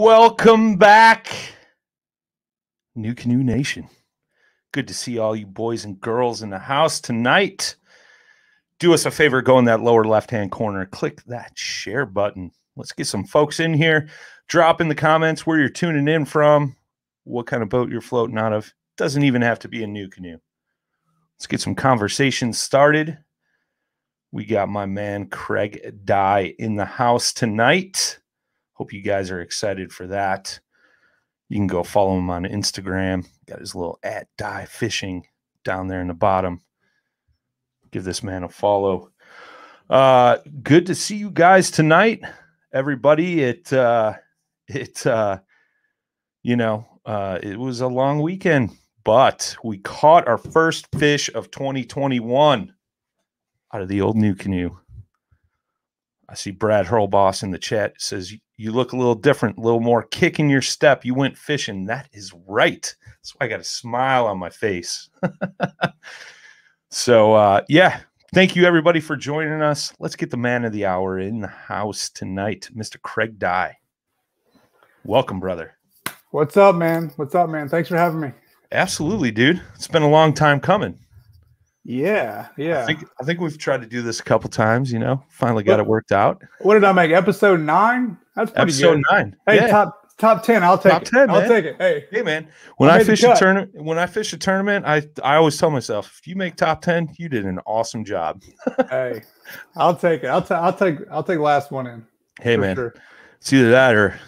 Welcome back, New Canoe Nation. Good to see all you boys and girls in the house tonight. Do us a favor, go in that lower left-hand corner, click that share button. Let's get some folks in here. Drop in the comments where you're tuning in from, what kind of boat you're floating out of. Doesn't even have to be a new canoe. Let's get some conversations started. We got my man Craig Dye in the house tonight. Hope you guys are excited for that. You can go follow him on Instagram. Got his little @DyeFishing down there in the bottom. Give this man a follow. Good to see you guys tonight, everybody. It was a long weekend, but we caught our first fish of 2021 out of the old New Canoe. I see Brad Hurlboss in the chat. It says, you look a little different, a little more kick in your step. You went fishing. That is right. That's why I got a smile on my face. So, yeah, thank you, everybody, for joining us. Let's get the man of the hour in the house tonight, Mr. Craig Dye. Welcome, brother. What's up, man? What's up, man? Thanks for having me. Absolutely, dude. It's been a long time coming. Yeah. I think we've tried to do this a couple times, finally got it worked out. What did I make? Episode 9? That's pretty Episode good. 9. Hey, yeah. top 10. I'll take top it. 10, I'll man. take it. Hey, man. When I fish a tournament, I always tell myself, if you make top 10, you did an awesome job. Hey, I'll take it. I'll take last one in. Hey, man. Sure. It's either that or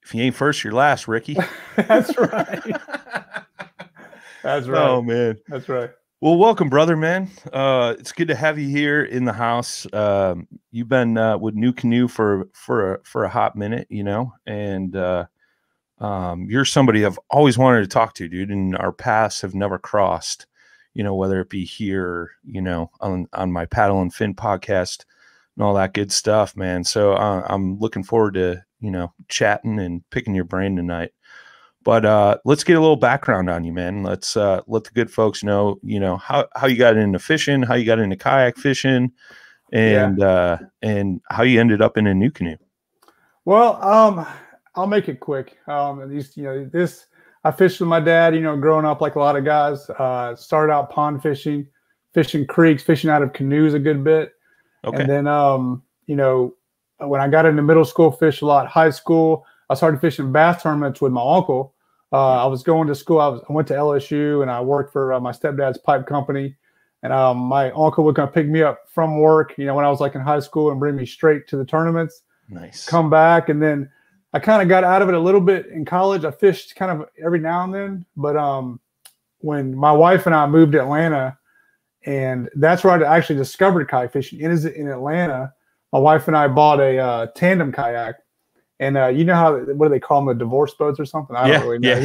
if you ain't first, you're last, Ricky. That's right. That's right. Oh, man. That's right. Well, welcome, brother, man. It's good to have you here in the house. You've been with New Canoe for a hot minute, and you're somebody I've always wanted to talk to, dude, and our paths have never crossed, whether it be here, on my Paddle and Fin podcast and all that good stuff, man. So I'm looking forward to, chatting and picking your brain tonight. But let's get a little background on you, man. Let's let the good folks know, how you got into fishing, how you got into kayak fishing, and how you ended up in a New Canoe. Well, I'll make it quick. I fished with my dad, growing up like a lot of guys. Started out pond fishing creeks, fishing out of canoes a good bit. Okay. And then, when I got into middle school, fished a lot. High school, I started fishing bass tournaments with my uncle. I was going to school. I went to LSU and I worked for my stepdad's pipe company. And my uncle would come pick me up from work, when I was like in high school and bring me straight to the tournaments. Nice. Come back. And then I kind of got out of it a little bit in college. I fished kind of every now and then. But when my wife and I moved to Atlanta, and that's where I actually discovered kayak fishing. It is in Atlanta. My wife and I bought a tandem kayak. And you know how, what do they call them, the divorce boats or something? I don't really know.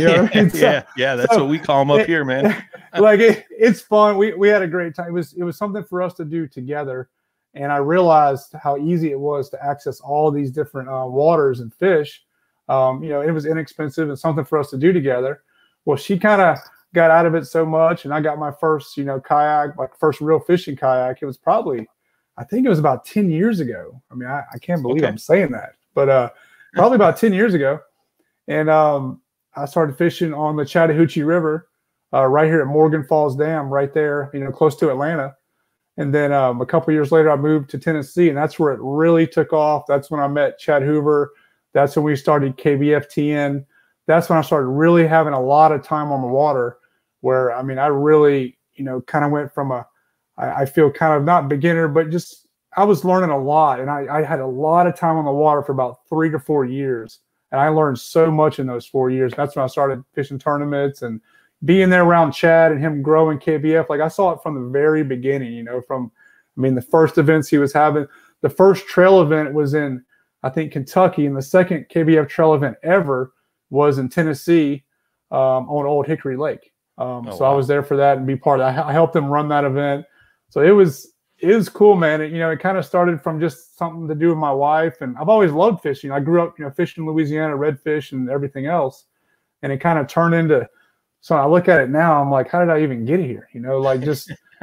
Yeah, that's what we call them up here, man. It's fun. We had a great time. It was something for us to do together. And I realized how easy it was to access all these different waters and fish. It was inexpensive and something for us to do together. Well, she kind of got out of it so much, and I got my first, kayak, like first real fishing kayak. It was probably, I think it was about 10 years ago. I mean, I can't believe I'm saying that, but probably about 10 years ago. And I started fishing on the Chattahoochee River right here at Morgan Falls Dam, right there, close to Atlanta. And then a couple of years later, I moved to Tennessee, and that's where it really took off. That's when I met Chad Hoover. That's when we started KBFTN. That's when I started really having a lot of time on the water, where, I really, kind of went from I feel kind of not beginner, but just, I was learning a lot, and I had a lot of time on the water for about 3 to 4 years. And I learned so much in those 4 years. That's when I started fishing tournaments and being there around Chad and him growing KBF. Like, I saw it from the very beginning, the first events he was having. The first trail event was in, I think, Kentucky, and the second KBF trail event ever was in Tennessee on Old Hickory Lake. Wow. I was there for that and be part of that. I helped them run that event. So it was cool, man. It kind of started from just something to do with my wife, and I've always loved fishing. I grew up, fishing in Louisiana, redfish and everything else, and it kind of turned into. So I look at it now, I'm like, how did I even get here?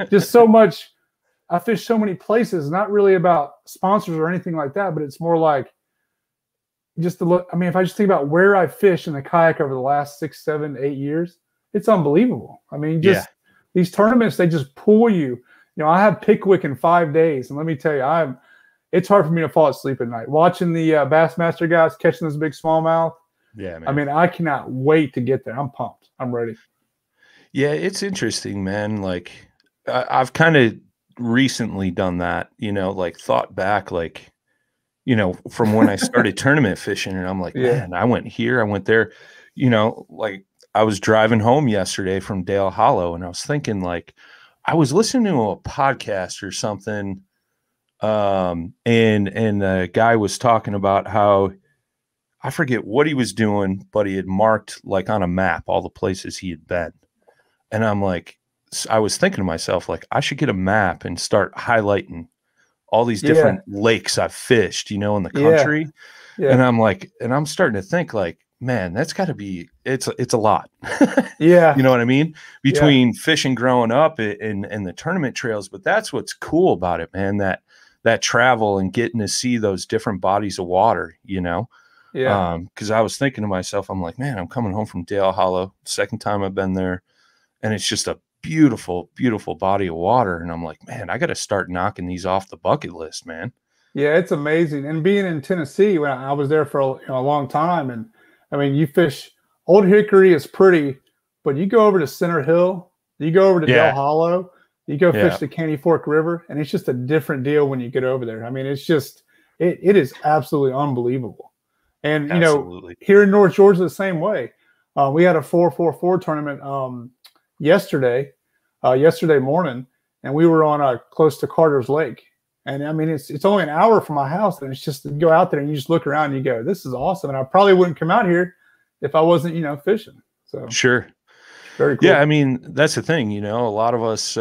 Just so much. I fish so many places. Not really about sponsors or anything like that, but it's more like just to look, I mean, if I just think about where I fished in the kayak over the last 6, 7, 8 years, it's unbelievable. I mean, just these tournaments, they just pull you. You know, I have Pickwick in 5 days, and let me tell you, it's hard for me to fall asleep at night watching the Bassmaster guys catching this big smallmouth. Yeah, man. I mean, I cannot wait to get there. I'm pumped. I'm ready. Yeah, it's interesting, man. Like, I've kind of recently done that, you know, like thought back, like, you know, from when I started tournament fishing, and I'm like, man, I went here, I went there, you know, like I was driving home yesterday from Dale Hollow, and I was thinking, like, I was listening to a podcast or something, and the guy was talking about how, I forget what he was doing, but he had marked like on a map all the places he had been. And I'm like, I was thinking to myself, like, I should get a map and start highlighting all these different lakes I've fished, you know, in the country. And I'm like, and I'm starting to think, like, man, that's got to be, it's a lot. You know what I mean? Between fishing growing up and the tournament trails. But that's what's cool about it, man, that travel and getting to see those different bodies of water, you know? Because I was thinking to myself, I'm like, man, I'm coming home from Dale Hollow, second time I've been there, and it's just a beautiful, beautiful body of water. And I'm like, man, I got to start knocking these off the bucket list, man. Yeah, it's amazing. And being in Tennessee, when I was there for a long time, and I mean, you fish Old Hickory is pretty, but you go over to Center Hill, you go over to Dale Hollow, you go fish the Caney Fork River, and it's just a different deal when you get over there. I mean, it's just, it is absolutely unbelievable. And, you know, here in North Georgia, the same way. We had a 444 tournament yesterday morning, and we were on close to Carter's Lake. And I mean, it's only an hour from my house, and it's just to go out there and you just look around and you go, this is awesome. And I probably wouldn't come out here if I wasn't, you know, fishing. So sure. Very cool. Yeah, I mean, that's the thing, you know, a lot of us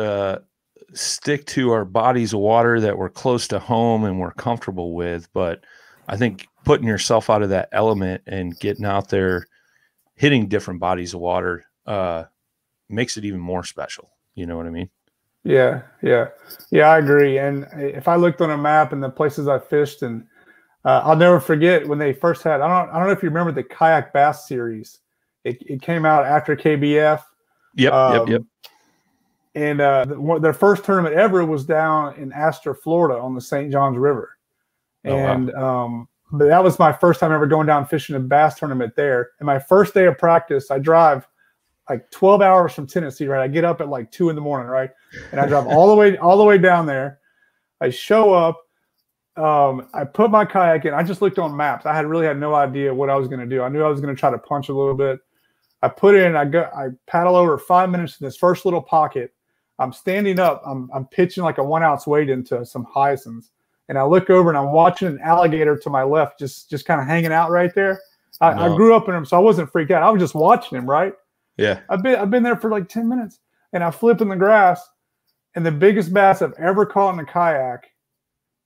stick to our bodies of water that we're close to home and we're comfortable with, but I think putting yourself out of that element and getting out there, hitting different bodies of water makes it even more special. You know what I mean? Yeah, I agree. And if I looked on a map and the places I fished, and I'll never forget when they first had, I don't know if you remember the Kayak Bass series. It came out after KBF. Yep. And their first tournament ever was down in Astor, Florida on the St. Johns River. And but that was my first time ever going down fishing a bass tournament there. And my first day of practice, I drive like 12 hours from Tennessee, right? I get up at like 2 in the morning, right? And I drive all the way down there. I show up. I put my kayak in. I just looked on maps. I really had no idea what I was going to do. I knew I was going to try to punch a little bit. I put it in. I paddle over 5 minutes in this first little pocket. I'm standing up. I'm pitching like a 1 ounce weight into some hyacinths. And I look over and I'm watching an alligator to my left, just kind of hanging out right there. I grew up in him, so I wasn't freaked out. I was just watching him, right? Yeah. I've been there for like 10 minutes, and I flip in the grass, and the biggest bass I've ever caught in a kayak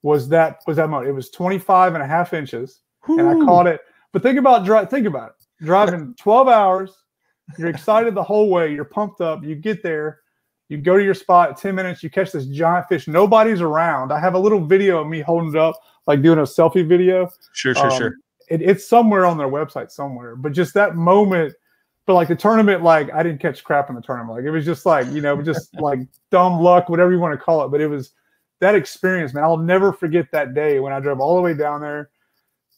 was that moment. It was 25.5 inches, and I caught it. But think about it. Driving 12 hours, you're excited the whole way, you're pumped up, you get there. You go to your spot, 10 minutes, you catch this giant fish. Nobody's around. I have a little video of me holding it up, like doing a selfie video. Sure. It's somewhere on their website somewhere. But just that moment, but like the tournament, like I didn't catch crap in the tournament. Like it was just like, you know, just like dumb luck, whatever you want to call it. But it was that experience, man. I'll never forget that day when I drove all the way down there,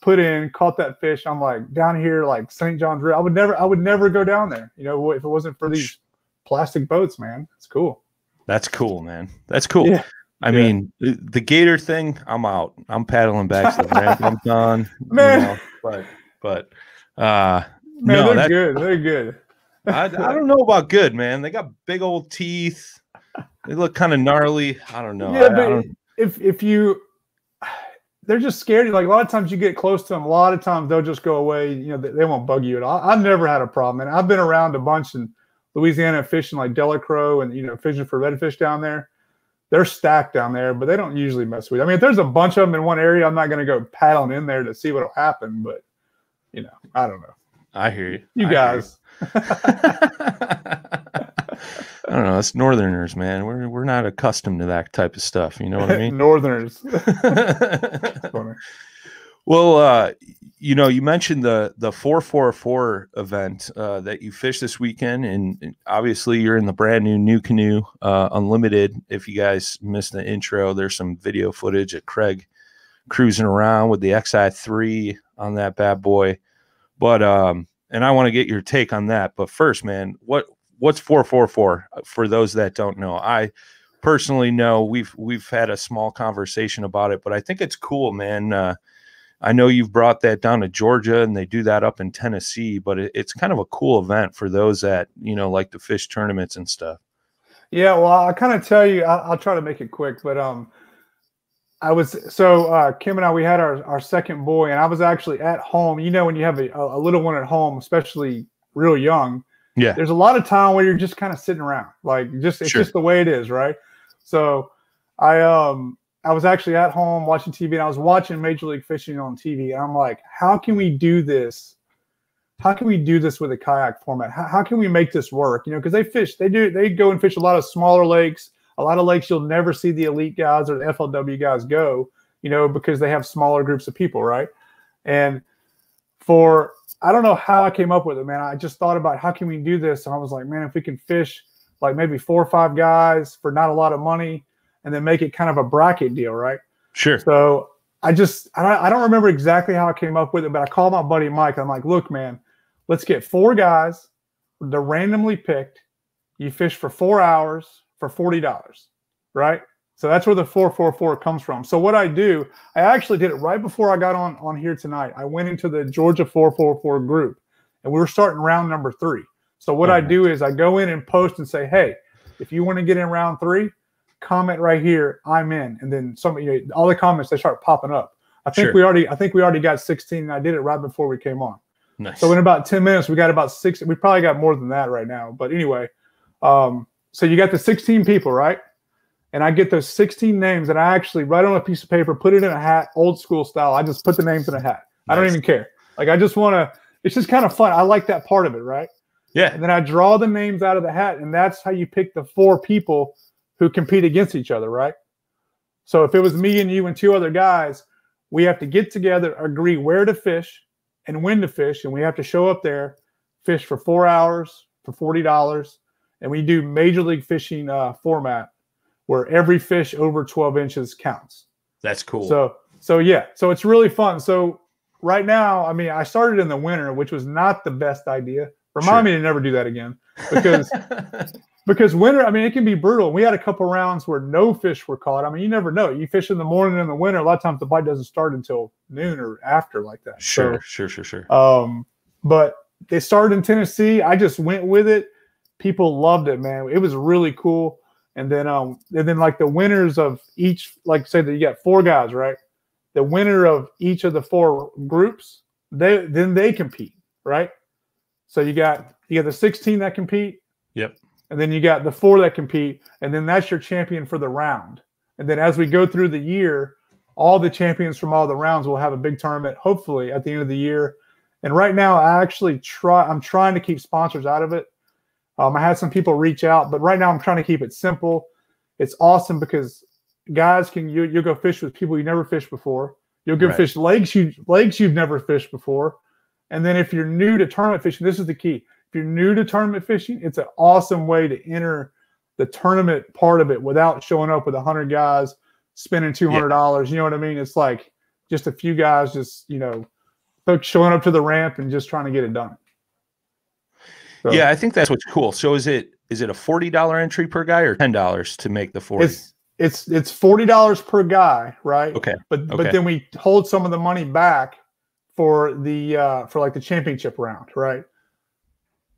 put in, caught that fish. I'm like down here, like St. John's River. I would never go down there, you know, if it wasn't for these plastic boats, man. It's cool. That's cool, man. That's cool. Yeah. I mean, the gator thing, I'm out. I'm paddling back to the ramp. I'm done. Man. You know, but man, no, they're good. They're good. I don't know about good, man. They got big old teeth. They look kind of gnarly. I don't know. Yeah, but if you, they're just scared. Like a lot of times you get close to them. A lot of times they'll just go away. You know, they won't bug you at all. I've never had a problem, and I've been around a bunch in Louisiana fishing like Delacroix and, you know, fishing for redfish down there. They're stacked down there, but they don't usually mess with you. I mean, if there's a bunch of them in one area, I'm not going to go paddling in there to see what'll happen. But, you know, I don't know. I hear you. You guys. I don't know. It's Northerners, man. We're not accustomed to that type of stuff. You know what I mean? Northerners. Well, you know, you mentioned the 444 event that you fished this weekend, and obviously you're in the brand new canoe unlimited. If you guys missed the intro, there's some video footage of Craig cruising around with the XI3 on that bad boy. But and I want to get your take on that. But first, man, what's 444 for those that don't know? I personally know we've had a small conversation about it, but I think it's cool, man. I know you've brought that down to Georgia and they do that up in Tennessee, but it's kind of a cool event for those that, you know, like to fish tournaments and stuff. Yeah, well, I'll kind of tell you, I'll try to make it quick, but Kim and I, we had our second boy, and I was actually at home. You know, when you have a little one at home, especially real young, yeah, there's a lot of time where you're just kind of sitting around, like it's just the way it is, right? So I was actually at home watching TV, and I was watching Major League Fishing on TV, and I'm like, how can we do this? How can we do this with a kayak format? How can we make this work? You know, because they go and fish a lot of smaller lakes, a lot of lakes you'll never see the elite guys or the FLW guys go, you know, because they have smaller groups of people, right? And I don't know how I came up with it, man. I just thought about how can we do this, and I was like, man, if we can fish like maybe 4 or 5 guys for not a lot of money, and then make it kind of a bracket deal, right? Sure. So I don't remember exactly how I came up with it, but I called my buddy Mike. I'm like, look, man, let's get 4 guys. They're randomly picked. You fish for 4 hours for $40, right? So that's where the 444 comes from. So what I do, I actually did it right before I got on here tonight. I went into the Georgia 444 group, and we were starting round number 3. So what I do is I go in and post and say, hey, if you want to get in round 3, comment right here, I'm in, and then all the comments, they start popping up. I think we already got 16, and I did it right before we came on. Nice. So in about 10 minutes, we got about 6. We probably got more than that right now, but anyway. So you got the 16 people, right? And I get those 16 names, and I actually write on a piece of paper, put it in a hat, old school style. I just put the names in a hat. Nice. I don't even care. Like, I just want to. It's just kind of fun. I like that part of it, right? Yeah. And then I draw the names out of the hat, and that's how you pick the 4 people who compete against each other, right? So if it was me and you and 2 other guys, we have to get together, agree where to fish and when to fish, and we have to show up there, fish for 4 hours for $40, and we do Major League Fishing format where every fish over 12 inches counts. That's cool. So yeah, so it's really fun. So right now, I mean, I started in the winter, which was not the best idea. Remind me to never do that again, because winter, I mean, it can be brutal. We had a couple rounds where no fish were caught. I mean, you never know. You fish in the morning in the winter. A lot of times the bite doesn't start until noon or after like that. Sure. But they started in Tennessee. I just went with it. People loved it, man. It was really cool. And then like the winners of each, like say that you got 4 guys, right? The winner of each of the 4 groups, they compete, right? So you got the 16 that compete. Yep. And then you got the 4 that compete, and then that's your champion for the round. And then as we go through the year, all the champions from all the rounds will have a big tournament, hopefully at the end of the year. And right now, I'm trying to keep sponsors out of it. I had some people reach out, but right now I'm trying to keep it simple. It's awesome because guys you'll go fish with people you never fished before. You'll go fish lakes you've never fished before. And then if you're new to tournament fishing, this is the key. If you're new to tournament fishing, it's an awesome way to enter the tournament part of it without showing up with 100 guys spending $200. You know what I mean? It's like just a few guys just, you know, showing up to the ramp and just trying to get it done. So, yeah, I think that's what's cool. So is it a $40 entry per guy or $10 to make the 40? It's $40 per guy, right? Okay. But then we hold some of the money back for like the championship round, right?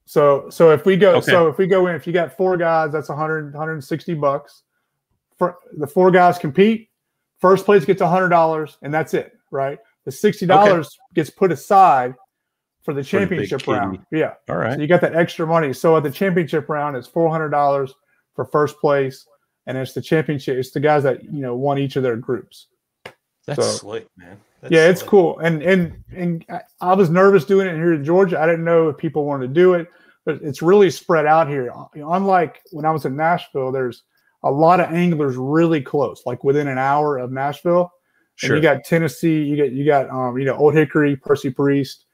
So if we go in, if you got 4 guys, that's $160. For the 4 guys compete, first place gets $100, and that's it, right? The $60 gets put aside for the championship round. Yeah. All right. So you got that extra money. So at the championship round, it's $400 for first place, and it's the championship. It's the guys that won each of their groups. That's slick, man. It's cool. And I was nervous doing it here in Georgia. I didn't know if people wanted to do it, but it's really spread out here. Unlike when I was in Nashville, there's a lot of anglers really close, like within an hour of Nashville. And you got Tennessee, you got Old Hickory, Percy Priest.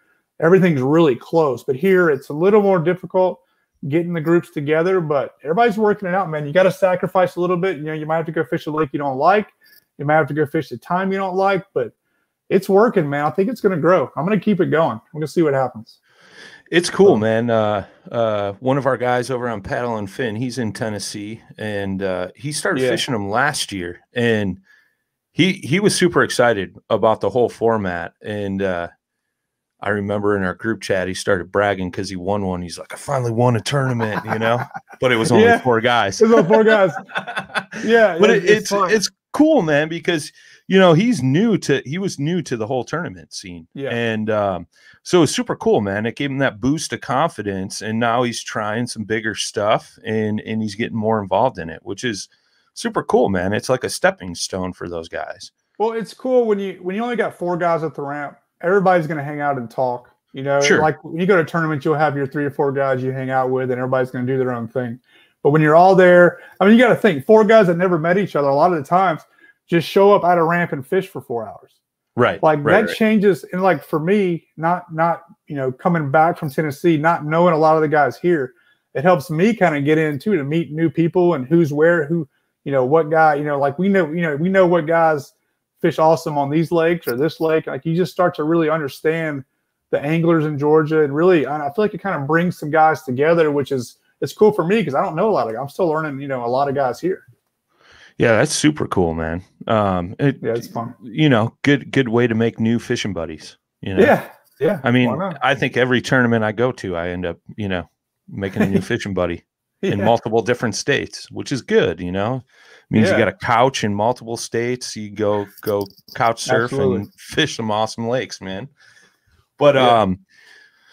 Everything's really close. But here it's a little more difficult getting the groups together, but everybody's working it out, man. You got to sacrifice a little bit. You might have to go fish a lake you don't like. You might have to go fish the time you don't like, but it's working, man. I think it's going to grow. I'm going to keep it going. I'm going to see what happens. It's cool, man. One of our guys over on Paddle and Fin, he's in Tennessee, and he started fishing them last year, and he was super excited about the whole format. And I remember in our group chat, he started bragging because he won one. He's like, I finally won a tournament, but it was only 4 guys. It was only 4 guys. Yeah. But it's cool, man, because, he was new to the whole tournament scene. Yeah. And so it was super cool, man. It gave him that boost of confidence. And now he's trying some bigger stuff and he's getting more involved in it, which is super cool, man. It's like a stepping stone for those guys. Well, it's cool when you only got 4 guys at the ramp. Everybody's going to hang out and talk, Sure. Like when you go to tournaments, you'll have your 3 or 4 guys you hang out with, and everybody's going to do their own thing. But when you're all there, I mean, you got to think 4 guys that never met each other, a lot of the times just show up at a ramp and fish for 4 hours. Right. That changes. And like for me, not coming back from Tennessee, not knowing a lot of the guys here, it helps me kind of get in too, to meet new people and who's where, what guy, like we know what guys fish awesome on these lakes or this lake. Like you just start to really understand the anglers in Georgia, and really, I feel like it kind of brings some guys together, which is, it's cool for me because I don't know a lot of guys. I'm still learning, a lot of guys here. Yeah, that's super cool, man. It's fun. Good way to make new fishing buddies. Yeah. I mean, I think every tournament I go to, I end up, making a new fishing buddy in multiple different states, which is good. Means you got a couch in multiple states. You go couch surf and fish some awesome lakes, man. But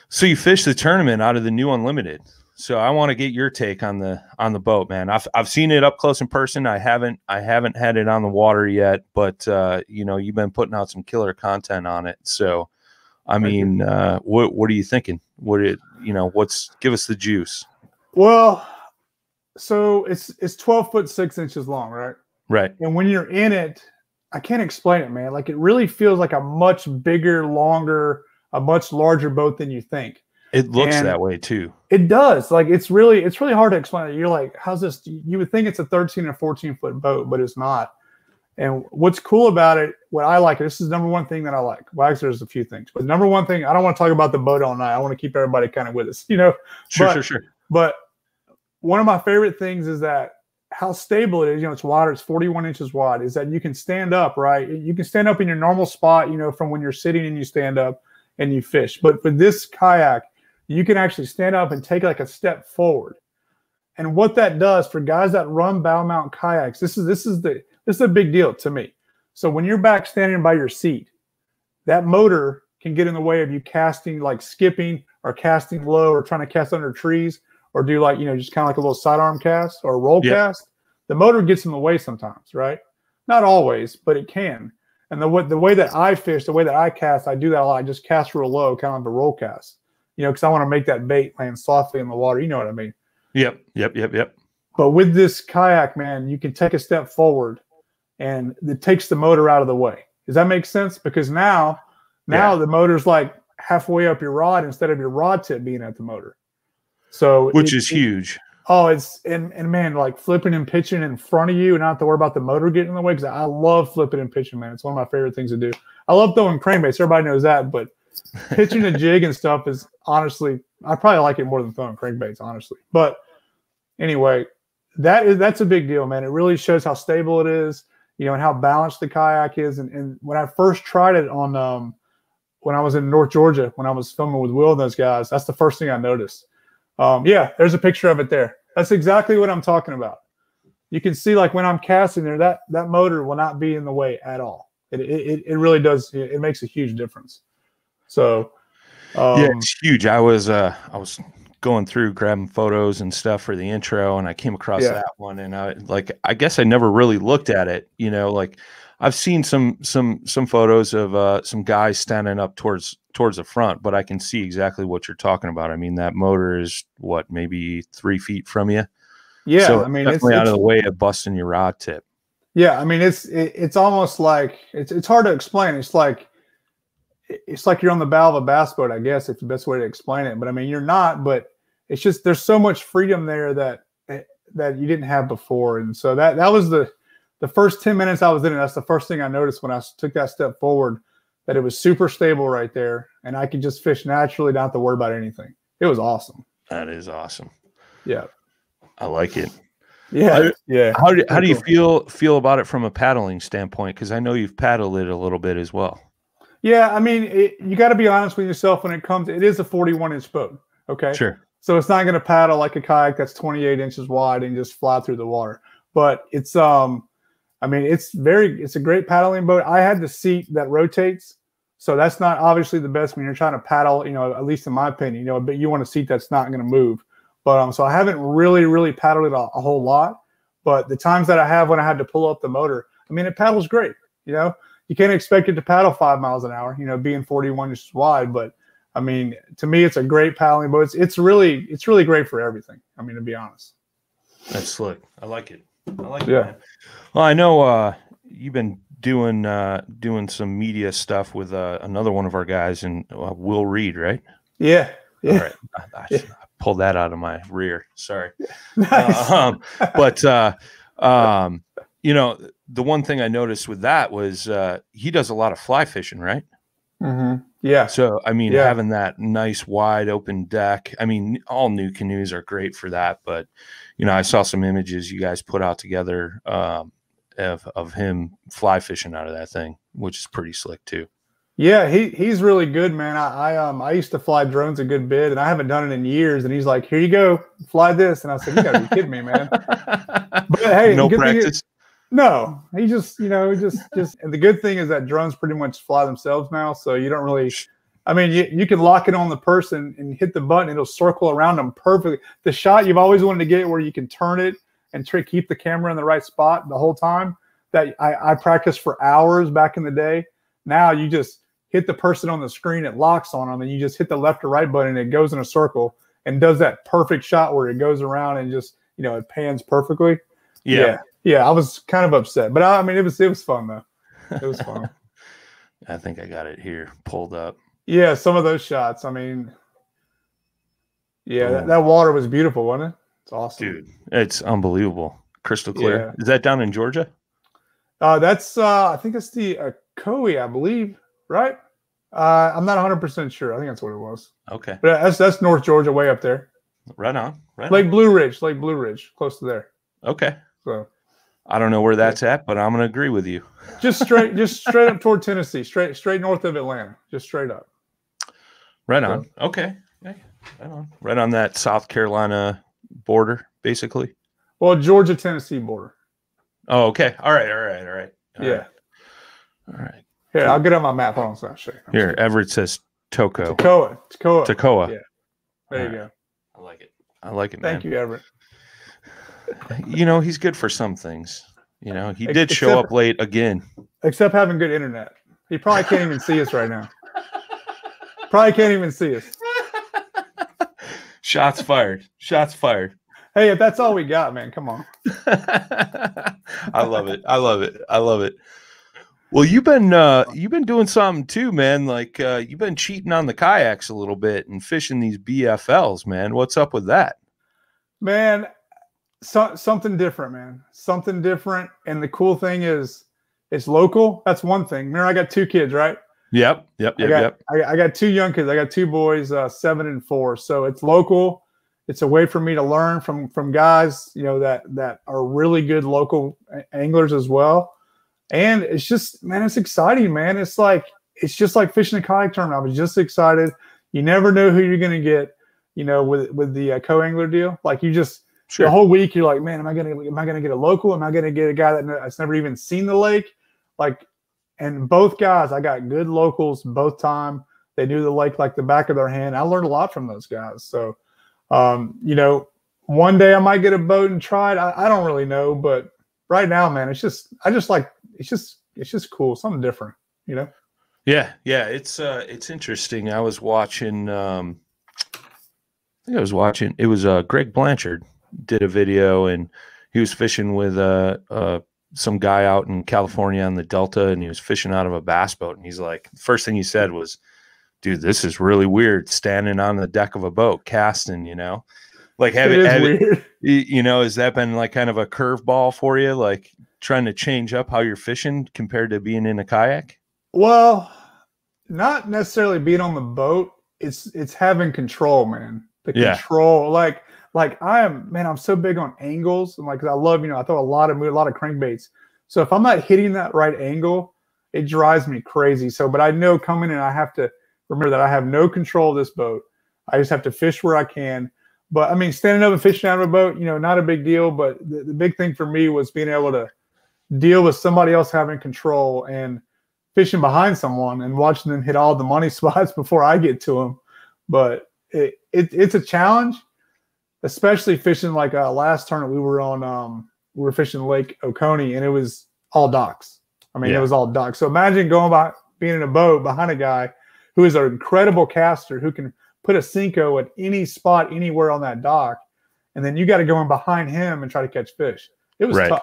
so you fish the tournament out of the new Unlimited. So I want to get your take on the boat, man. I've seen it up close in person. I haven't had it on the water yet, but you've been putting out some killer content on it. So I mean, what are you thinking? Give us the juice. Well, so it's 12 foot 6 inches long, right? Right. And when you're in it, I can't explain it, man. Like it really feels like a much bigger, longer, a much larger boat than you think. It looks that way too. It does. Like it's really hard to explain it. You're like, how's this? You would think it's a 13 or 14 foot boat, but it's not. And what's cool about it, what I like, this is number one thing that I like. Well, actually, there's a few things, but number one thing, I don't want to talk about the boat all night. I want to keep everybody kind of with us, Sure. But one of my favorite things is that how stable it is. It's wider. It's 41 inches wide. Is that you can stand up, right? You can stand up in your normal spot, from when you're sitting and you stand up and you fish. But for this kayak, you can actually stand up and take like a step forward. And what that does for guys that run bow mount kayaks, this is a big deal to me. So when you're back standing by your seat, that motor can get in the way of you casting, like skipping or casting low or trying to cast under trees or do like, just kind of like a little sidearm cast or a roll cast. The motor gets in the way sometimes, right? Not always, but it can. And the way that I fish, the way that I cast, I do that a lot. I just cast real low, kind of like a roll cast, because I want to make that bait land softly in the water. You know what I mean? Yep. But with this kayak, man, you can take a step forward and it takes the motor out of the way. Does that make sense? Because now the motor's like halfway up your rod instead of your rod tip being at the motor. So which is huge. And man, like flipping and pitching in front of you and not have to worry about the motor getting in the way. Because I love flipping and pitching, man. It's one of my favorite things to do. I love throwing crankbaits. Everybody knows that, but pitching a jig and stuff is honestly, I probably like it more than throwing crankbaits, honestly. But anyway, that's a big deal, man. It really shows how stable it is, and how balanced the kayak is. And when I first tried it on, when I was in North Georgia, when I was filming with Will and those guys, that's the first thing I noticed. There's a picture of it there. That's exactly what I'm talking about. You can see, like when I'm casting there, that motor will not be in the way at all. It really does. It makes a huge difference. So, it's huge. I was going through grabbing photos and stuff for the intro, and I came across that one, and I guess I never really looked at it. Like I've seen some photos of some guys standing up towards the front, but I can see exactly what you're talking about. I mean, that motor is maybe 3 feet from you. Yeah, so I mean, definitely out of the way of busting your rod tip. Yeah, I mean it's almost like it's hard to explain. It's like you're on the bow of a bass boat, I guess, if the best way to explain it. But I mean, you're not. But it's just there's so much freedom there that you didn't have before. And so that was the first 10 minutes I was in it. That's the first thing I noticed when I took that step forward, that it was super stable right there, and I could just fish naturally, not have to worry about anything. It was awesome. That is awesome. Yeah, I like it. Yeah, yeah. How do you feel about it from a paddling standpoint? Because I know you've paddled it a little bit as well. Yeah, I mean, you got to be honest with yourself when it comes. It is a 41-inch boat. Okay, sure. So it's not going to paddle like a kayak that's 28 inches wide and just fly through the water. But it's I mean, it's a great paddling boat. I had the seat that rotates, so that's not obviously the best when you're trying to paddle. You know, at least in my opinion, you know, but you want a seat that's not going to move. But so I haven't really paddled it a whole lot. But the times that I have when I had to pull up the motor, I mean, it paddles great. You know, you can't expect it to paddle 5 miles an hour, you know, being 41 inches wide. But I mean, to me, it's a great paddling boat. It's really great for everything. I mean, to be honest. That's slick. I like it. I like it. Yeah. Man. Well, I know you've been doing some media stuff with another one of our guys, and Will Reed, right? Yeah. Yeah. All right. I pulled that out of my rear. Sorry. Nice. But you know, the one thing I noticed with that was he does a lot of fly fishing, right? Mm-hmm. Yeah. So, I mean, having that nice wide open deck, I mean, all new canoes are great for that. But, you know, I saw some images you guys put out together of him fly fishing out of that thing, which is pretty slick too. Yeah, he's really good, man. I used to fly drones a good bit, and I haven't done it in years. And he's like, "Here you go, fly this." And I said, "You gotta be kidding me, man!" But hey, no practice. No, he just, you know, just. And the good thing is that drones pretty much fly themselves now, so you don't really. I mean, you can lock it on the person and hit the button; it'll circle around them perfectly. The shot you've always wanted to get, where you can turn it and keep the camera in the right spot the whole time. That I practiced for hours back in the day. Now you just hit the person on the screen, it locks on them, and you just hit the left or right button, and it goes in a circle and does that perfect shot where it goes around and just, you know, it pans perfectly. Yeah. I was kind of upset, but I mean, it was fun though. It was fun. I think I got it here pulled up. Yeah, some of those shots. I mean, yeah, that water was beautiful, wasn't it? It's awesome, dude. It's unbelievable, crystal clear. Yeah. Is that down in Georgia? That's I think it's the Coe, I believe. Right? I'm not 100% sure. I think that's what it was. Okay. But that's North Georgia, way up there. Right on. Lake Blue Ridge, close to there. Okay. So I don't know where that's at, but I'm going to agree with you. Just straight up toward Tennessee, straight north of Atlanta, just straight up. Right on. So, okay. Yeah, right on. Right on that South Carolina border, basically. Well, Georgia-Tennessee border. Oh, okay. All right. Yeah. All right. Here, I'll get on my map. Hold on, so I'll show you. Here, Everett says Toccoa. Toccoa. Yeah. There you go. I like it, man. Thank you, Everett. You know, he's good for some things. You know, he did show up late again. Except having good internet. He probably can't even see us right now. Probably can't even see us. Shots fired. Hey, if that's all we got, man, come on. I love it. Well, you've been doing something too, man. Like you've been cheating on the kayaks a little bit and fishing these BFLs, man. What's up with that? Man, something different, man. Something different. And the cool thing is it's local. That's one thing. Remember, I got 2 kids, right? Yep. I got 2 young kids. I got 2 boys, 7 and 4. So it's local. It's a way for me to learn from guys, you know, that are really good local anglers as well. And it's just, man, it's exciting, man. It's just like fishing a kayak tournament. I was just excited. You never know who you're going to get, you know, with the co-angler deal. Like you just, the whole week you're like, man, am I going to get a local? Am I going to get a guy that's never even seen the lake? Like, and both guys, I got good locals both time. They knew the lake like the back of their hand. I learned a lot from those guys. So, you know, one day I might get a boat and try it. I don't really know, but right now, man, it's just cool, something different, you know? Yeah. It's interesting. I was watching, it was Greg Blanchard did a video, and he was fishing with some guy out in California on the Delta, and he was fishing out of a bass boat. And he's like, first thing he said was, dude, this is really weird standing on the deck of a boat casting, you know, like Weird. You know, has that been like kind of a curveball for you? Like trying to change up how you're fishing compared to being in a kayak? Well, not necessarily being on the boat. It's having control, man. The control, like I'm so big on angles, and like I love, I throw a lot of crankbaits. So if I'm not hitting that right angle, it drives me crazy. So, but I know coming in, I have to remember that I have no control of this boat. I just have to fish where I can. But I mean, standing up and fishing out of a boat, not a big deal. But the big thing for me was being able to deal with somebody else having control and fishing behind someone and watching them hit all the money spots before I get to them. But it's a challenge, especially fishing like last tournament we were on. We were fishing Lake Oconee, and it was all docks. I mean, it was all docks. So imagine being in a boat behind a guy who is an incredible caster who can put a Cinco at any spot anywhere on that dock, and then you got to go in behind him and try to catch fish. It was tough.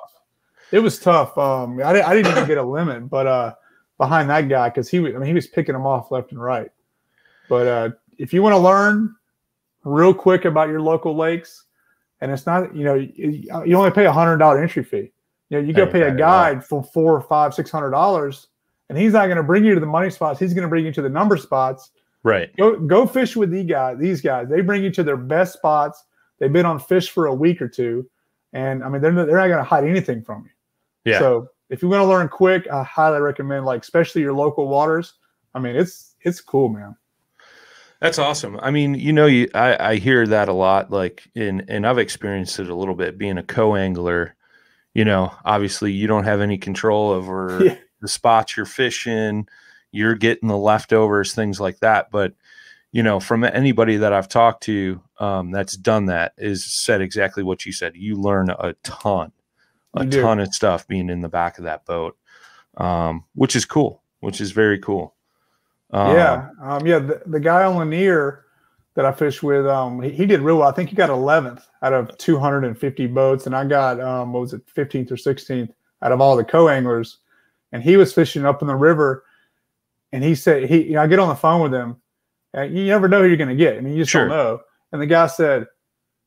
It was tough. I didn't even get a limit, but behind that guy, because he was picking them off left and right. But if you want to learn real quick about your local lakes, and it's not, you only pay $100 entry fee. You go pay a guide for $400, $500, $600, and he's not going to bring you to the money spots. He's going to bring you to the number spots. Right. Go fish with these guys. They bring you to their best spots. They've been on fish for a week or two, and I mean they're not going to hide anything from you. Yeah. So if you want to learn quick, I highly recommend, like, especially your local waters. I mean, it's cool, man. That's awesome. I mean, I hear that a lot, like and I've experienced it a little bit being a co-angler. Obviously you don't have any control over the spots you're fishing. You're getting the leftovers, things like that. But, from anybody that I've talked to that's done that is said exactly what you said. You learn a ton of stuff being in the back of that boat, which is cool, which is very cool. The guy on Lanier that I fished with, he did real well. I think he got 11th out of 250 boats, and I got 15th or 16th out of all the co-anglers. And he was fishing up in the river, and he said I get on the phone with him, and you never know who you're going to get. I mean, you just don't know. And the guy said,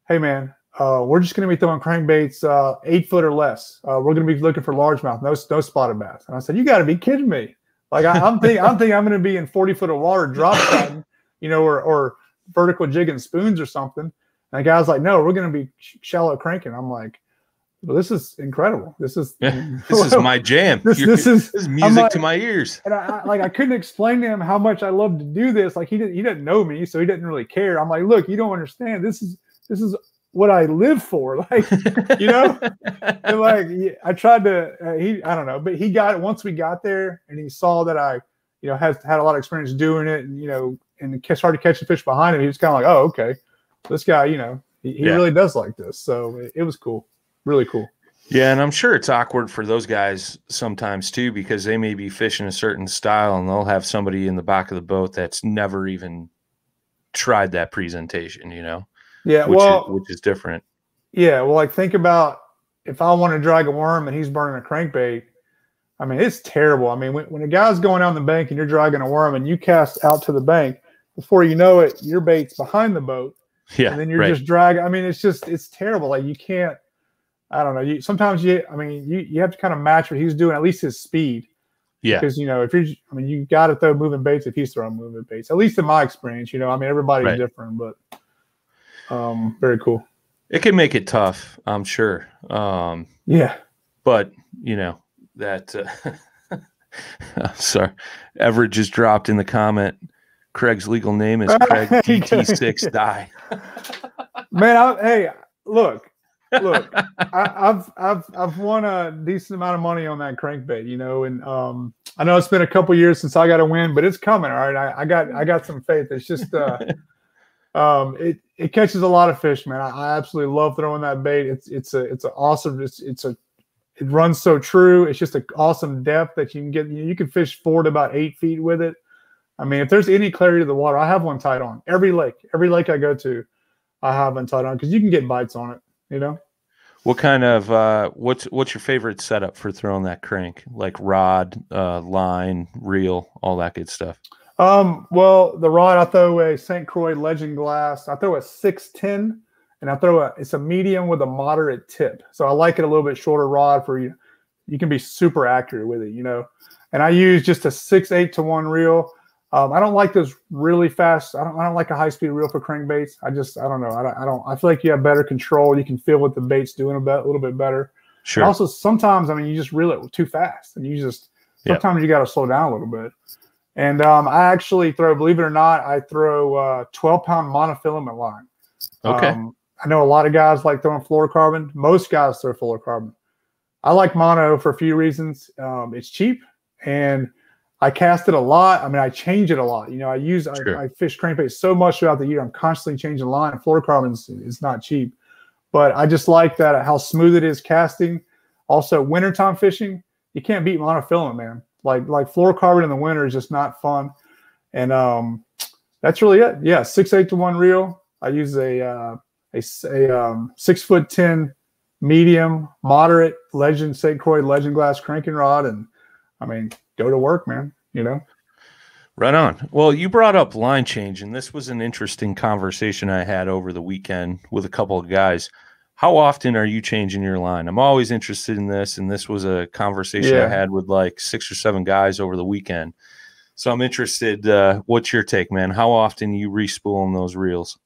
"Hey man, we're just going to be throwing crankbaits 8 foot or less. We're going to be looking for largemouth, no spotted bass." And I said, "You got to be kidding me!" Like I'm thinking I'm going to be in 40 foot of water, drop shotting, or vertical jigging spoons or something. And the guy's like, "No, we're going to be shallow cranking." I'm like, "Well, this is incredible. This is my jam. This is music to my ears." And I couldn't explain to him how much I love to do this. Like he didn't know me, so he didn't really care. I'm like, "Look, you don't understand. This is what I live for." Like, and like I tried to, I don't know, but he got it once we got there, and he saw that I, had a lot of experience doing it, and and started catching fish behind him. He was kind of like, "Oh, okay, this guy, he really does like this." So it was cool, really cool. Yeah, and I'm sure it's awkward for those guys sometimes too, because they may be fishing a certain style, and they'll have somebody in the back of the boat that's never even tried that presentation, Yeah, which is different. Yeah, well, like think about if I want to drag a worm and he's burning a crankbait. I mean, it's terrible. I mean, when a guy's going down the bank and you're dragging a worm and you cast out to the bank, before you know it, your bait's behind the boat. Yeah, and then you're just dragging. I mean, it's terrible. Like you can't. I don't know. Sometimes you have to kind of match what he's doing, at least his speed. Yeah. Because you got to throw moving baits if he's throwing moving baits. At least in my experience, I mean, everybody's different, but very cool. It can make it tough, I'm sure. Yeah. But that. Sorry, Everett just dropped in the comment. Craig's legal name is Craig DT6 Die. Man, look. I've won a decent amount of money on that crankbait, and I know it's been a couple years since I got a win, but it's coming. All right, I got some faith. It's just it catches a lot of fish, man. I absolutely love throwing that bait. It's awesome. It runs so true. It's just an awesome depth that you can get. You can fish 4 to about 8 feet with it. I mean, if there's any clarity to the water, I have one tied on. Every lake I go to, I have one tied on because you can get bites on it. What kind of what's your favorite setup for throwing that crank? Like rod, line, reel, all that good stuff. Well, the rod, I throw a St. Croix Legend Glass. I throw a 610, and it's a medium with a moderate tip. So I like it a little bit shorter rod for you. You can be super accurate with it, you know. And I use just a 6/8 to 1 reel. I don't like those really fast. I don't like a high speed reel for crankbaits. I don't know. I feel like you have better control. You can feel what the bait's doing a little bit better. Sure. And also, sometimes, I mean, you just reel it too fast, and sometimes you got to slow down a little bit. And I actually throw, believe it or not, I throw 12-pound monofilament line. Okay. I know a lot of guys like throwing fluorocarbon. Most guys throw fluorocarbon. I like mono for a few reasons. It's cheap, and I cast it a lot. I mean, I change it a lot. You know, I fish crankbaits so much throughout the year. I'm constantly changing the line. Fluorocarbon is not cheap, but I just like that how smooth it is casting. Also, wintertime fishing, you can't beat monofilament, man. Like fluorocarbon in the winter is just not fun. And that's really it. Yeah, 6/8 to 1 reel. I use a 6'10" medium, moderate Legend St. Croix Legend Glass cranking rod, and I mean, go to work, man. You know. Right on. Well, you brought up line change, and this was an interesting conversation I had over the weekend with a couple of guys. How often are you changing your line? I'm always interested in this, and this was a conversation I had with like 6 or 7 guys over the weekend. So I'm interested. What's your take, man? How often you respooling those reels?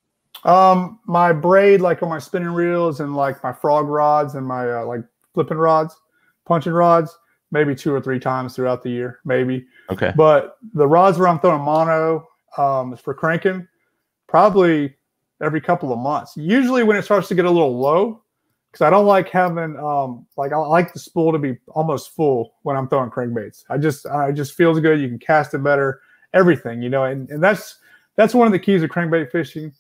My braid, like on my spinning reels and like my frog rods and my like flipping rods, punching rods, maybe 2 or 3 times throughout the year, maybe. Okay. But the rods where I'm throwing mono for cranking, probably every couple of months. Usually when it starts to get a little low, because I don't like having I like the spool to be almost full when I'm throwing crankbaits. It just feels good. You can cast it better, everything, you know, and that's one of the keys of crankbait fishing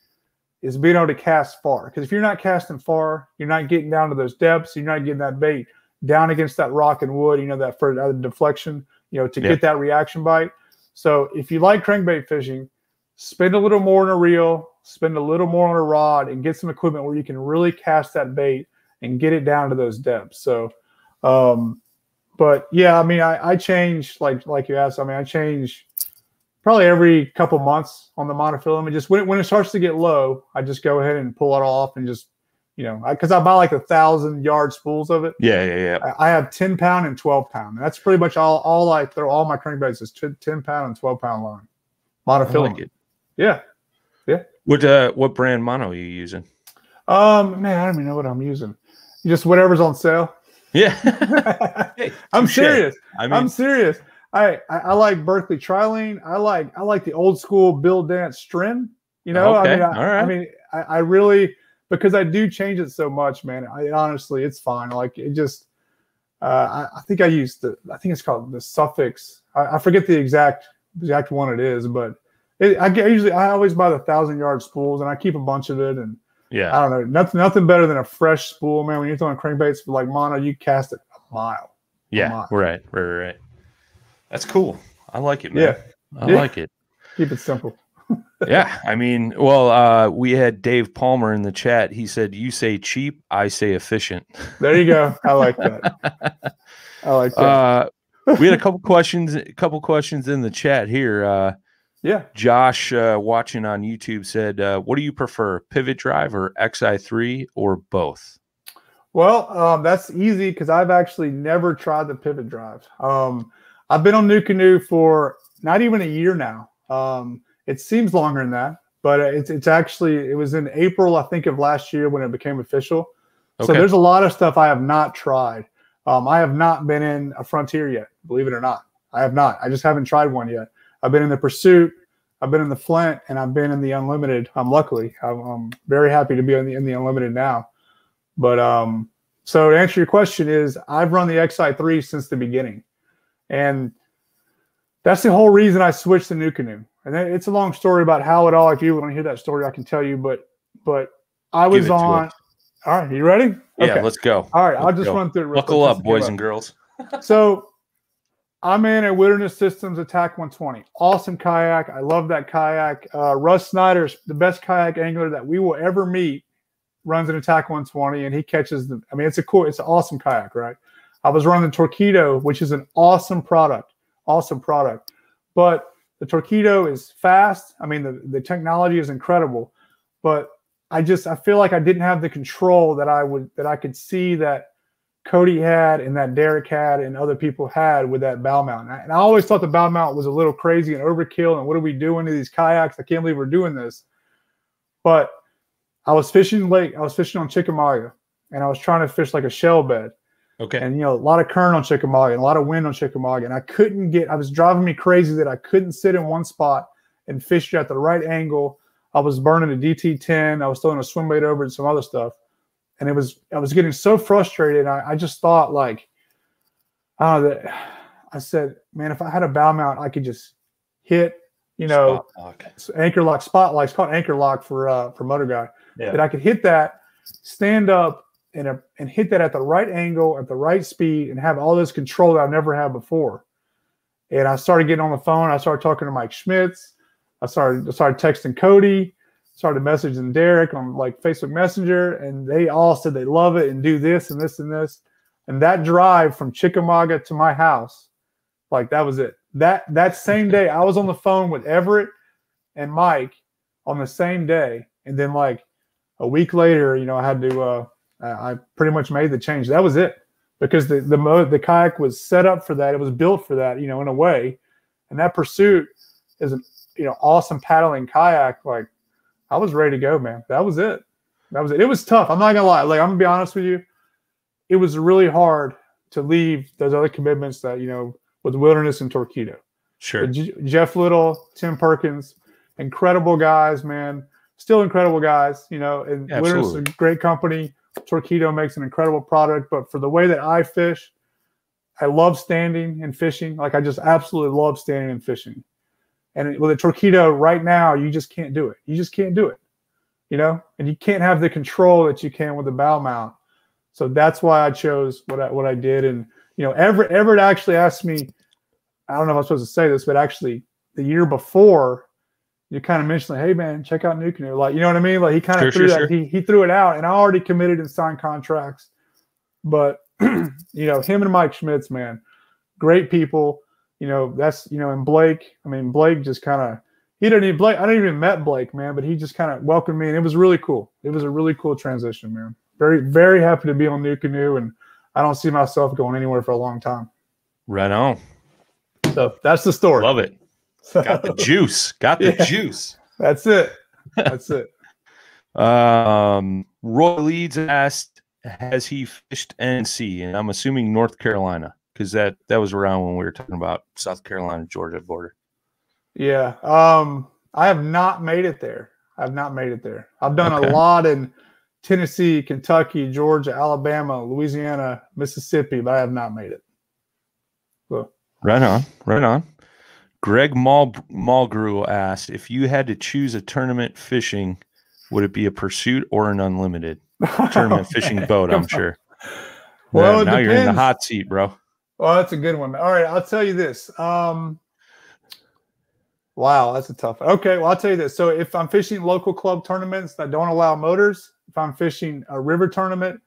is being able to cast far. Because if you're not casting far, you're not getting down to those depths. You're not getting that bait down against that rock and wood, you know, that for deflection, you know, to get that reaction bite. So if you like crankbait fishing, spend a little more on a reel, spend a little more on a rod, and get some equipment where you can really cast that bait and get it down to those depths. So, but yeah, I mean, I change like you asked. I mean, I change probably every couple months on the monofilament. Just when it starts to get low, I just go ahead and pull it off and just, you know, because I buy like 1,000-yard spools of it. Yeah. I have 10-pound and 12-pound. That's pretty much all I throw. All my crankbaits is 10-pound and 12-pound line monofilament. I like it. Yeah. What brand mono are you using? Man, I don't even know what I'm using. Just whatever's on sale. Yeah. Hey, I'm serious. I'm serious. I like Berkeley Trilene. I like the old school Bill Dance Strin. You know, okay. I mean, I really, because I do change it so much, man. Honestly, it's fine. Like it just, I think I think it's called the Suffix. I forget the exact one it is, but I always buy the 1,000-yard spools, and I keep a bunch of it. And yeah, I don't know, nothing better than a fresh spool, man. When you're throwing crankbaits for like mono, you cast it a mile. Yeah, right. That's cool. I like it, man. I like it. Keep it simple. Yeah, I mean, well, we had Dave Palmer in the chat. He said, "You say cheap, I say efficient." There you go. I like that. We had a couple questions in the chat here. Josh, watching on YouTube, said, "What do you prefer, pivot drive or XI3 or both?" Well, that's easy because I've actually never tried the pivot drive. I've been on NuCanoe for not even a year now. It seems longer than that, but it's actually, it was in April, I think, of last year when it became official. Okay. So there's a lot of stuff I have not tried. I have not been in a Frontier yet, believe it or not. I have not. I just haven't tried one yet. I've been in the Pursuit, I've been in the Flint, and I've been in the Unlimited. Luckily, I'm very happy to be in the Unlimited now. But so to answer your question is, I've run the XI3 since the beginning. And that's the whole reason I switched to NuCanoe. And it's a long story about how it all, if you want to hear that story, I can tell you. But I was on. All right, you ready? Yeah, okay. Let's go. All right, I'll just run through it real quick. Buckle up, boys and girls. So I'm in a Wilderness Systems Attack 120. Awesome kayak. I love that kayak. Russ Snyder's the best kayak angler that we will ever meet. runs an Attack 120, and he catches the. I mean, it's an awesome kayak, right? I was running the Torqeedo, which is an awesome product, but the Torqeedo is fast. I mean, the technology is incredible, but I feel like I didn't have the control that I could see that Cody had and that Derek had and other people had with that bow mount. And I always thought the bow mount was a little crazy and overkill. And what are we doing to these kayaks? I can't believe we're doing this. But I was fishing on Chickamauga, and I was trying to fish like a shell bed. Okay. And, a lot of current on Chickamauga and a lot of wind on Chickamauga. And I was driving me crazy that I couldn't sit in one spot and fish at the right angle. I was burning a DT10. I was throwing a swim bait over and some other stuff. And I was getting so frustrated. I just thought, like, I said, man, if I had a bow mount, I could just hit, Spot lock. Anchor lock, spot lock. It's called anchor lock for Motor Guy. Yeah. That I could hit that, stand up, and hit that at the right angle, at the right speed, and have all this control that I've never had before. And I started getting on the phone. I started talking to Mike Schmitz. I started texting Cody. Started messaging Derek on like Facebook Messenger, and they all said they love it and do this and this and this. And that drive from Chickamauga to my house, like, that was it. That same day, I was on the phone with Everett and Mike on the same day. And then like a week later, I had to I pretty much made the change. That was it, because the kayak was set up for that. It was built for that, in a way. And that Pursuit is an awesome paddling kayak. Like, I was ready to go, man. That was it. It was tough. I'm not gonna lie. Like, I'm gonna be honest with you. It was really hard to leave those other commitments that, with Wilderness and Torqeedo. Sure. Jeff Little, Tim Perkins, incredible guys, man. Still incredible guys, and Absolutely. Wilderness is a great company. Torqeedo makes an incredible product, but for the way that I fish, I love standing and fishing. Like, I just absolutely love standing and fishing. And with a Torqeedo right now, you just can't do it. You just can't do it, and you can't have the control that you can with the bow mount. So that's why I chose what I did. And, Everett actually asked me, I don't know if I'm supposed to say this, but actually the year before, you kind of mentioned, like, hey man, check out New Canoe. Like, you know what I mean? Like, he kind of threw that. He threw it out, and I already committed and signed contracts. But, him and Mike Schmitz, man, great people. That's, and Blake, Blake just kind of, I didn't even met Blake, man, but he just kind of welcomed me, and it was really cool. It was a really cool transition, man. Very, very happy to be on New Canoe, and I don't see myself going anywhere for a long time. Right on. So that's the story. Love it. Got the juice. Juice. That's it. That's it. Roy Leeds asked, has he fished NC? And I'm assuming North Carolina, because that was around when we were talking about South Carolina, Georgia border. Yeah. I have not made it there. I've done a lot in Tennessee, Kentucky, Georgia, Alabama, Louisiana, Mississippi, but I have not made it. So. Right on. Greg Malgrew asked, if you had to choose a tournament fishing, would it be a Pursuit or an unlimited tournament fishing boat? I'm sure. Well, now you're in the hot seat, bro. Well, that's a good one. All right, I'll tell you this. Wow, that's a tough one. Okay, well, I'll tell you this. So if I'm fishing local club tournaments that don't allow motors, if I'm fishing a river tournament,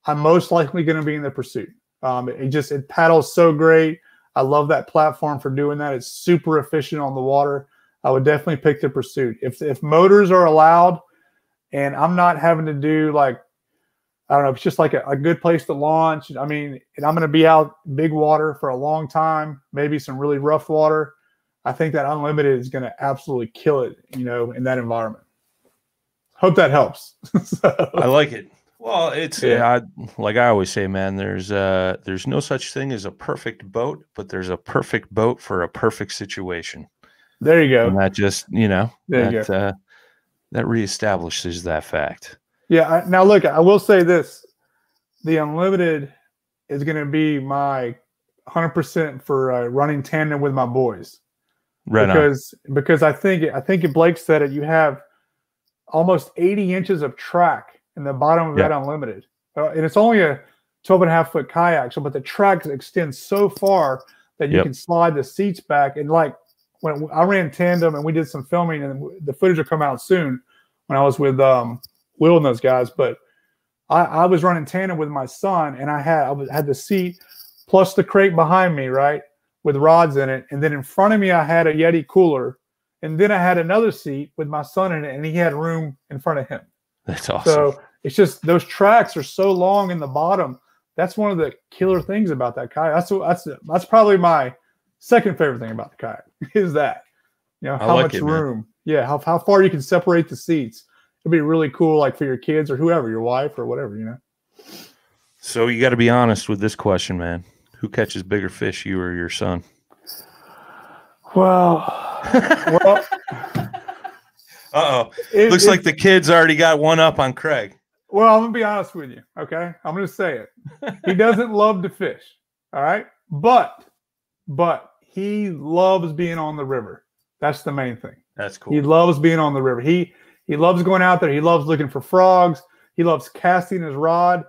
I'm most likely going to be in the Pursuit. It paddles so great. I love that platform for doing that. It's super efficient on the water. I would definitely pick the Pursuit. If motors are allowed and I'm not having to do, like, I don't know, it's just like a good place to launch. And I'm going to be out big water for a long time, maybe some really rough water. I think that unlimited is going to absolutely kill it, in that environment. Hope that helps. I like it. Well, it's like I always say, man, there's no such thing as a perfect boat, but there's a perfect boat for a perfect situation. There you go. And that just, that reestablishes that fact. Yeah. Now look, I will say this, the unlimited is going to be my 100% for running tandem with my boys. Right. Because I think Blake said it, you have almost 80 inches of track in the bottom of that unlimited. And it's only a 12.5-foot kayak. So, but the track extends so far that you can slide the seats back. And like when I ran tandem and we did some filming, and the footage will come out soon, when I was with Will and those guys, but I was running tandem with my son, and I had the seat plus the crate behind me, right, with rods in it, and then in front of me I had a Yeti cooler, and then I had another seat with my son in it, and he had room in front of him. That's awesome. So it's just those tracks are so long in the bottom. That's one of the killer things about that kayak. That's probably my second favorite thing about the kayak is that, you know, how much room. Man. Yeah, how far you can separate the seats. It'd be really cool, like for your kids or whoever, your wife or whatever, you know. So you got to be honest with this question, man. Who catches bigger fish, you or your son? Well. Uh-oh. Looks like the kids already got one up on Craig. Well, I'm going to be honest with you, okay? I'm going to say it. He doesn't love to fish, all right? But he loves being on the river. That's the main thing. That's cool. He loves being on the river. He loves going out there. He loves looking for frogs. He loves casting his rod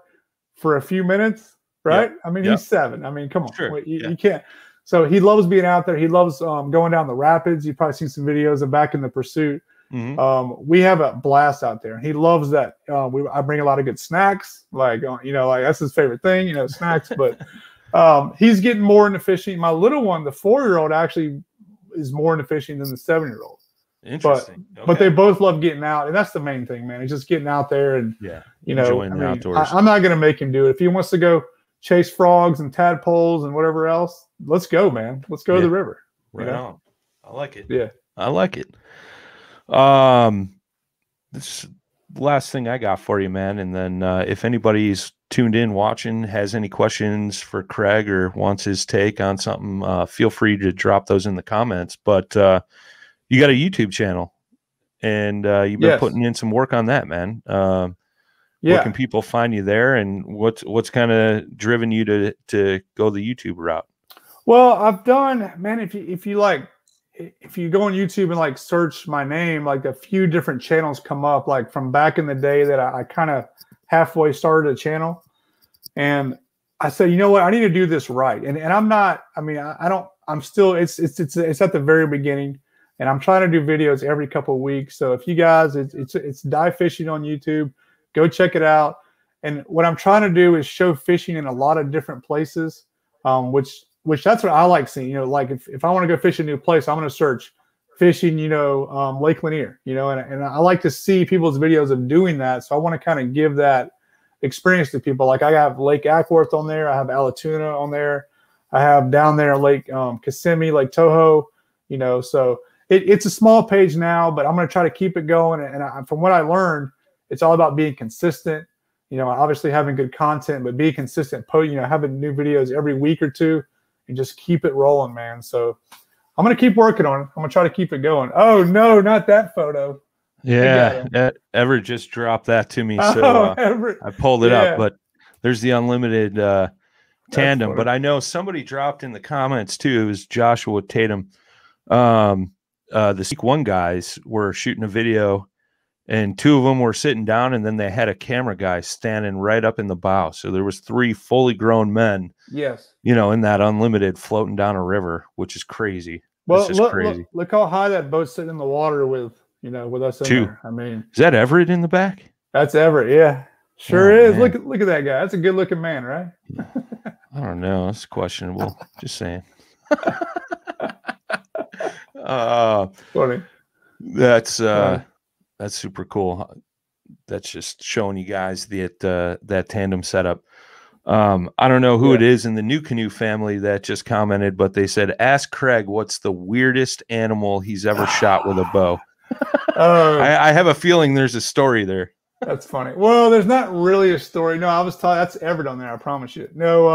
for a few minutes, right? Yep. I mean, he's 7. I mean, come on. Sure. You can't. So he loves being out there. He loves going down the rapids. You've probably seen some videos of Back in the Pursuit. Mm-hmm. We have a blast out there. He loves that. I bring a lot of good snacks. Like, you know, like that's his favorite thing, you know, snacks. But he's getting more into fishing. My little one, the 4-year-old, actually is more into fishing than the 7-year-old. Interesting. But they both love getting out, and that's the main thing, man. It's just getting out there and you know, outdoors. I'm not going to make him do it. If he wants to go chase frogs and tadpoles and whatever else, let's go, man. Let's go to the river. Right on. I like it. Yeah, I like it. This last thing I got for you, man. And then if anybody's tuned in, watching, has any questions for Craig or wants his take on something, feel free to drop those in the comments. But you got a YouTube channel, and you've been putting in some work on that, man. Where can people find you there, and what's kind of driven you to go the YouTube route? Well, I've done, man. If you go on YouTube and like search my name, like a few different channels come up, like from back in the day that I kind of halfway started a channel, and I said, you know what, I need to do this right. And I'm not. I mean, I'm still. It's at the very beginning. And I'm trying to do videos every couple of weeks. So if you guys, it's dive fishing on YouTube, go check it out. And what I'm trying to do is show fishing in a lot of different places, which that's what I like seeing. You know, like if I want to go fish a new place, I'm going to search fishing, you know, Lake Lanier, you know, and I like to see people's videos of doing that. So I want to kind of give that experience to people. Like I have Lake Ackworth on there. I have Allatoona on there. I have down there Lake Kissimmee, Lake Toho, you know, so it's a small page now, but I'm going to try to keep it going. And from what I learned, it's all about being consistent. You know, obviously having good content, but be consistent. You know, having new videos every week or two, and just keep it rolling, man. So I'm going to keep working on it. I'm going to try to keep it going. Oh no, not that photo. Yeah, Everett just dropped that to me, so I pulled it up. But there's the unlimited tandem. But I know somebody dropped in the comments too. It was Joshua Tatum. The Seek One guys were shooting a video, and 2 of them were sitting down, and then they had a camera guy standing right up in the bow. So there was 3 fully grown men, you know, in that unlimited floating down a river, which is crazy. Well, look how high that boat's sitting in the water with, you know, with us in 2. there. I mean, is that Everett in the back? That's Everett. Yeah, sure is. Man. Look at that guy. That's a good looking man, right? I don't know. It's questionable. Just saying. Funny. That's super cool. That's just showing you guys that tandem setup. I don't know who it is in the New Canoe family that just commented, but they said, ask Craig what's the weirdest animal he's ever shot with a bow. I have a feeling there's a story there. That's funny. Well, there's not really a story. No, I was taught that's Everett on there. I promise you. No,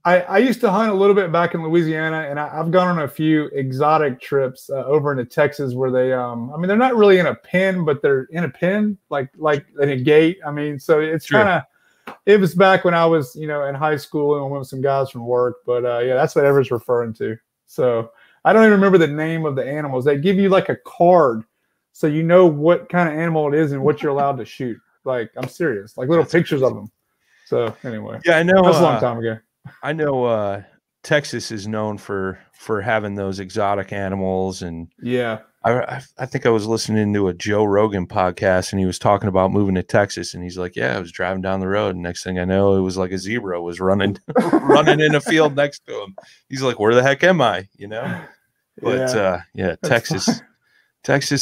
I used to hunt a little bit back in Louisiana, and I've gone on a few exotic trips over into Texas where they, I mean, they're not really in a pen, but they're in a pen, like in a gate. I mean, so it's kind of, it was back when I was, you know, in high school and went with some guys from work. But yeah, that's what Everett's referring to. So I don't even remember the name of the animals. They give you like a card, so you know what kind of animal it is and what you're allowed to shoot. Like, I'm serious. Like little pictures of them. So anyway. Yeah, I know. That's a long time ago. I know Texas is known for having those exotic animals, and Yeah. I think I was listening to a Joe Rogan podcast, and he was talking about moving to Texas, and he's like, yeah, I was driving down the road, and next thing I know, it was like a zebra was running running in a field next to him. He's like, where the heck am I? You know? But yeah, Texas,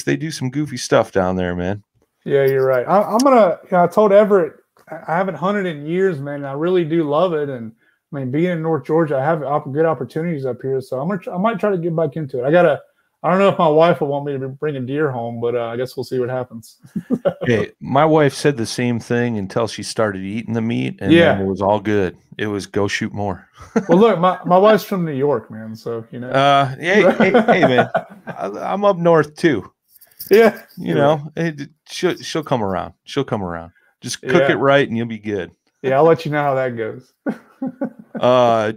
they do some goofy stuff down there, man. Yeah, you're right. I'm gonna. I told Everett I haven't hunted in years, man. And I really do love it, and I mean, being in North Georgia, I have good opportunities up here, so I might try to get back into it. I don't know if my wife will want me to bring a deer home, but I guess we'll see what happens. Hey, my wife said the same thing until she started eating the meat, and then it was all good. It was go shoot more. Well, look, my wife's from New York, man, so you know. Hey, man, I'm up north too. Yeah, you know, she'll come around. She'll come around. Just cook it right, and you'll be good. Yeah, I'll let you know how that goes.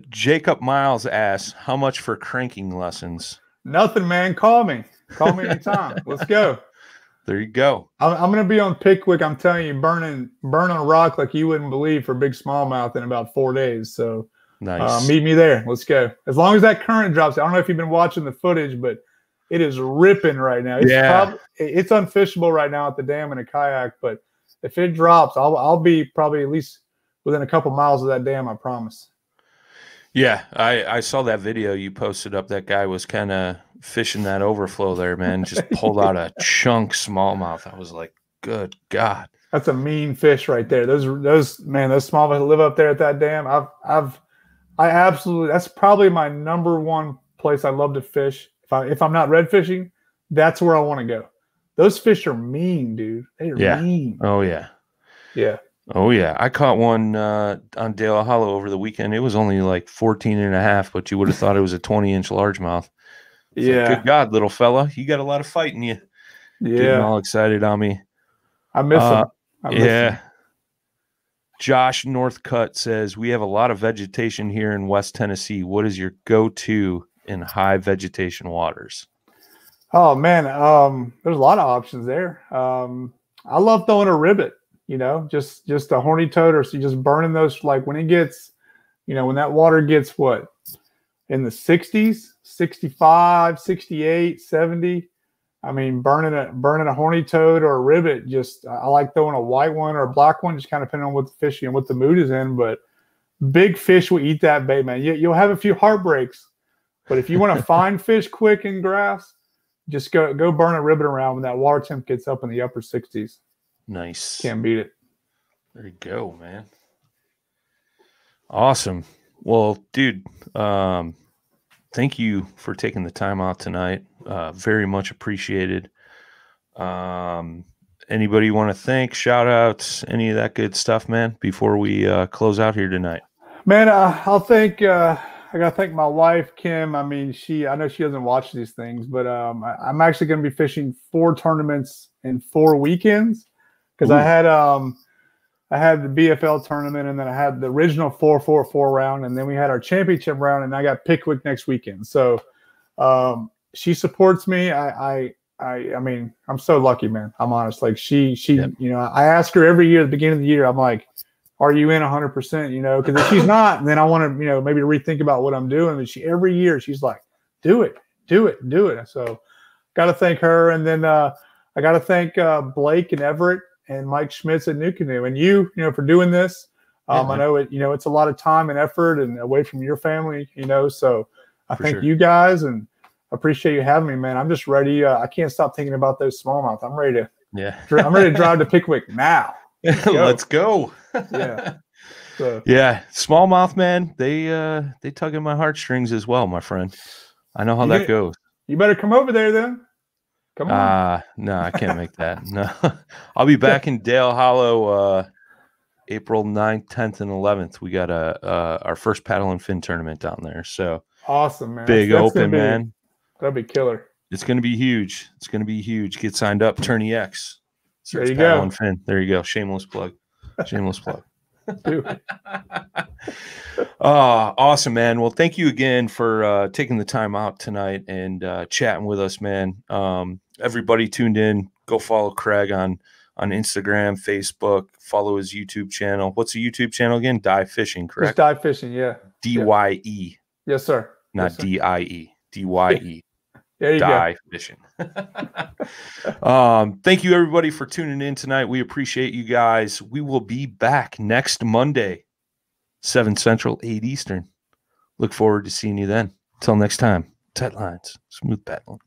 Jacob Miles asks, how much for cranking lessons? Nothing, man. Call me anytime. Let's go. There you go. I'm gonna be on Pickwick. I'm telling you, burning a rock like you wouldn't believe for big smallmouth in about 4 days. So nice. Meet me there. Let's go. As long as that current drops. I don't know if you've been watching the footage, but it is ripping right now. It's unfishable right now at the dam in a kayak. But if it drops, I'll be probably at least within a couple miles of that dam. I promise. Yeah, I saw that video you posted up. That guy was kind of fishing that overflow there, man. Just pulled out a chunk smallmouth. I was like, good God. That's a mean fish right there. Those smallmouth that live up there at that dam. I absolutely, that's probably my number one place I love to fish. If I'm not red fishing, that's where I want to go. Those fish are mean, dude. They are mean. Oh yeah. Yeah. Oh, yeah. I caught one on Dale Hollow over the weekend. It was only like 14 and a half, but you would have thought it was a 20-inch largemouth. Yeah. Like, good God, little fella. You got a lot of fight in you. Yeah. Getting all excited on me. I miss him. Him. Josh Northcutt says, we have a lot of vegetation here in West Tennessee. What is your go-to in high vegetation waters? Oh, man. There's a lot of options there. I love throwing a ribbit. You know, just a horny toad, or so just burning those, like when it gets, you know, when that water gets what, in the 60s, 65, 68, 70. I mean, burning a horny toad or a ribbit, I like throwing a white one or a black one, just kind of depending on what the fish and what the mood is in. But big fish will eat that bait, man. You'll have a few heartbreaks, but if you want to find fish quick in grass, just go burn a ribbit around when that water temp gets up in the upper 60s. Nice. Can't beat it. There you go, man. Awesome. Well, dude, thank you for taking the time out tonight. Very much appreciated. Anybody you want to thank, shout outs, any of that good stuff, man, before we close out here tonight? Man, I'll thank I gotta thank my wife, Kim. I mean, I know she doesn't watch these things, but I'm actually gonna be fishing 4 tournaments in 4 weekends. Because I had the BFL tournament, and then I had the original 4-4-4 round, and then we had our championship round, and I got Pickwick next weekend. So she supports me. I mean, I'm so lucky, man. I'm honest. Like she, you know, I ask her every year at the beginning of the year, I'm like, are you in 100%? You know, because if she's not, then I want to, you know, maybe rethink about what I'm doing. And every year she's like, do it. So got to thank her. And then I got to thank Blake and Everett and Mike Schmitz at New Canoe, and you know, for doing this. I know it's a lot of time and effort and away from your family, you know, so I thank you guys and appreciate you having me, man. I'm just ready. I can't stop thinking about those smallmouth. I'm ready to drive to Pickwick now. Let's go. Yeah. So. Yeah. Smallmouth, man. They tug at my heartstrings as well, my friend. I know how that goes. You better come over there then. Come on. No, I can't make that. No, I'll be back in Dale Hollow April 9th, 10th, and 11th. We got our first paddle and fin tournament down there. So awesome, man. Big open, man. That'll be killer. It's going to be huge. It's going to be huge. Get signed up. Tourney X. There you go. And fin. There you go. Shameless plug. Shameless plug. Awesome, man. Well, thank you again for taking the time out tonight and chatting with us, man. Everybody tuned in. Go follow Craig on Instagram, Facebook. Follow his YouTube channel. What's the YouTube channel again? Dive Fishing, correct? Just Dive Fishing, yeah. DYE. Yes, sir. Not Yes, sir. D-I-E, D-Y-E. There you Die fishing. Thank you everybody for tuning in tonight. We appreciate you guys. We will be back next Monday, 7 Central, 8 Eastern. Look forward to seeing you then. Till next time, tight lines, smooth paddling.